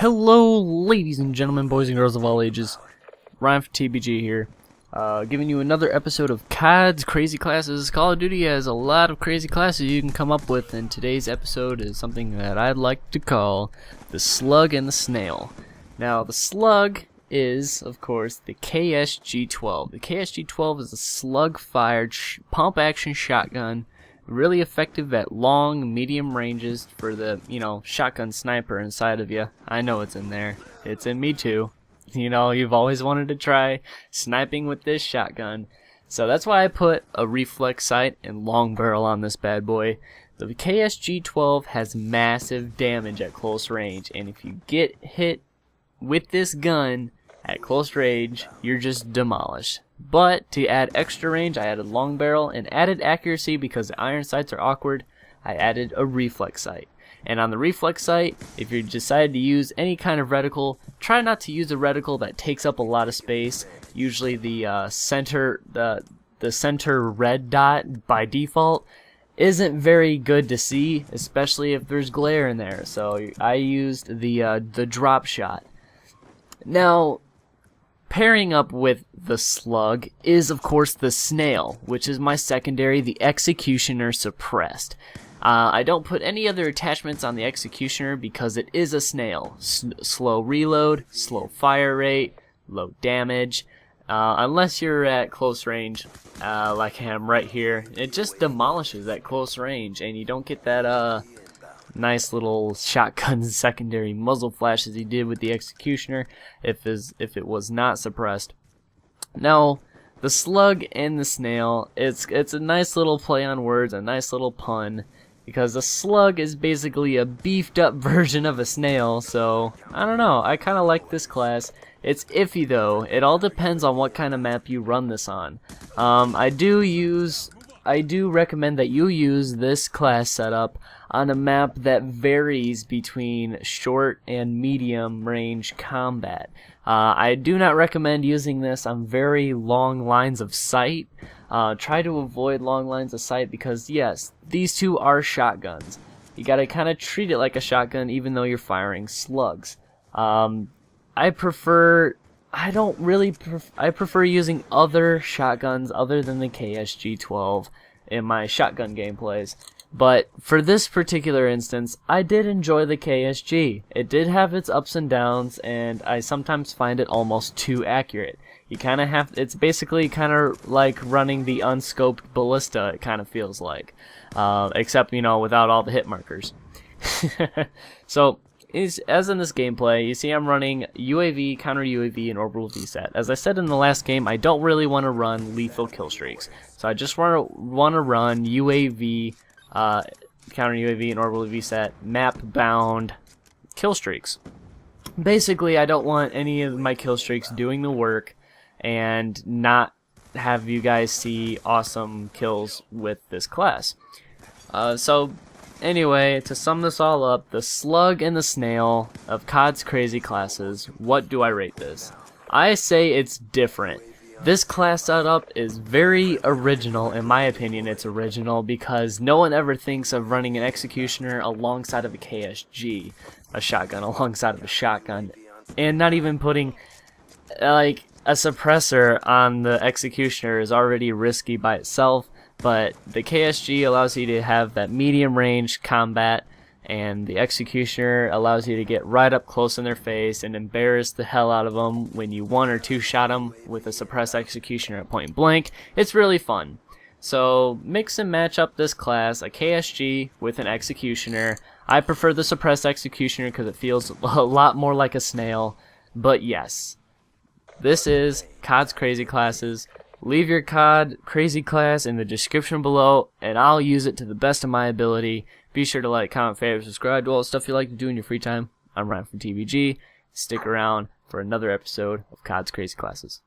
Hello, ladies and gentlemen, boys and girls of all ages. Ryan from TBG here, giving you another episode of CoD's Crazy Classes. Call of Duty has a lot of crazy classes you can come up with, and today's episode is something that I'd like to call the Slug and the Snail. Now, the Slug is, of course, the KSG-12. The KSG-12 is a slug-fired pump-action shotgun, really effective at long, medium ranges for the, shotgun sniper inside of you. I know it's in there. It's in me too. You've always wanted to try sniping with this shotgun. So that's why I put a reflex sight and long barrel on this bad boy. The KSG-12 has massive damage at close range, and if you get hit with this gun at close range, you're just demolished. But to add extra range, I added long barrel, and added accuracy because the iron sights are awkward, I added a reflex sight. And on the reflex sight, if you decide to use any kind of reticle, try not to use a reticle that takes up a lot of space. Usually the center red dot by default isn't very good to see, especially if there's glare in there. So I used the drop shot. Now, pairing up with the Slug is, of course, the Snail, which is my secondary, the Executioner Suppressed. I don't put any other attachments on the Executioner because it is a Snail. Slow reload, slow fire rate, low damage. Unless you're at close range, like I am right here, it just demolishes at close range, and you don't get that nice little shotgun secondary muzzle flash as he did with the Executioner if it was not suppressed. Now, the Slug and the Snail, it's a nice little play on words, a nice little pun, because the Slug is basically a beefed up version of a Snail, so I don't know, I kind of like this class. It's iffy though, it all depends on what kind of map you run this on. I do recommend that you use this class setup on a map that varies between short and medium range combat. I do not recommend using this on very long lines of sight. Try to avoid long lines of sight because, yes, these two are shotguns. You gotta kind of treat it like a shotgun even though you're firing slugs. I prefer using other shotguns other than the KSG-12 in my shotgun gameplays. But for this particular instance, I did enjoy the KSG. It did have its ups and downs, and I sometimes find it almost too accurate. You kind of have, it's basically kind of like running the unscoped ballista, it kind of feels like. Except, without all the hit markers. So, as in this gameplay, you see I'm running UAV, counter UAV, and orbital VSAT. As I said in the last game, I don't really want to run lethal killstreaks. So I just want to run UAV, counter UAV, and orbital VSAT map-bound killstreaks. Basically, I don't want any of my killstreaks doing the work and not have you guys see awesome kills with this class. Anyway, to sum this all up, the Slug and the Snail of CoD's crazy classes, what do I rate this? I say it's different. This class setup is very original. In my opinion, it's original because no one ever thinks of running an Executioner alongside of a KSG, a shotgun alongside of a shotgun, and not even putting like a suppressor on the Executioner is already risky by itself. But the KSG allows you to have that medium range combat, and the Executioner allows you to get right up close in their face and embarrass the hell out of them when you one or two shot them with a suppressed Executioner at point blank. It's really fun. So mix and match up this class, a KSG with an Executioner. I prefer the suppressed Executioner because it feels a lot more like a Snail. But yes, this is CoD's Crazy Classes. Leave your CoD crazy class in the description below, and I'll use it to the best of my ability. Be sure to like, comment, favorite, subscribe, do all the stuff you like to do in your free time. I'm Ryan from TBG. Stick around for another episode of CoD's Crazy Classes.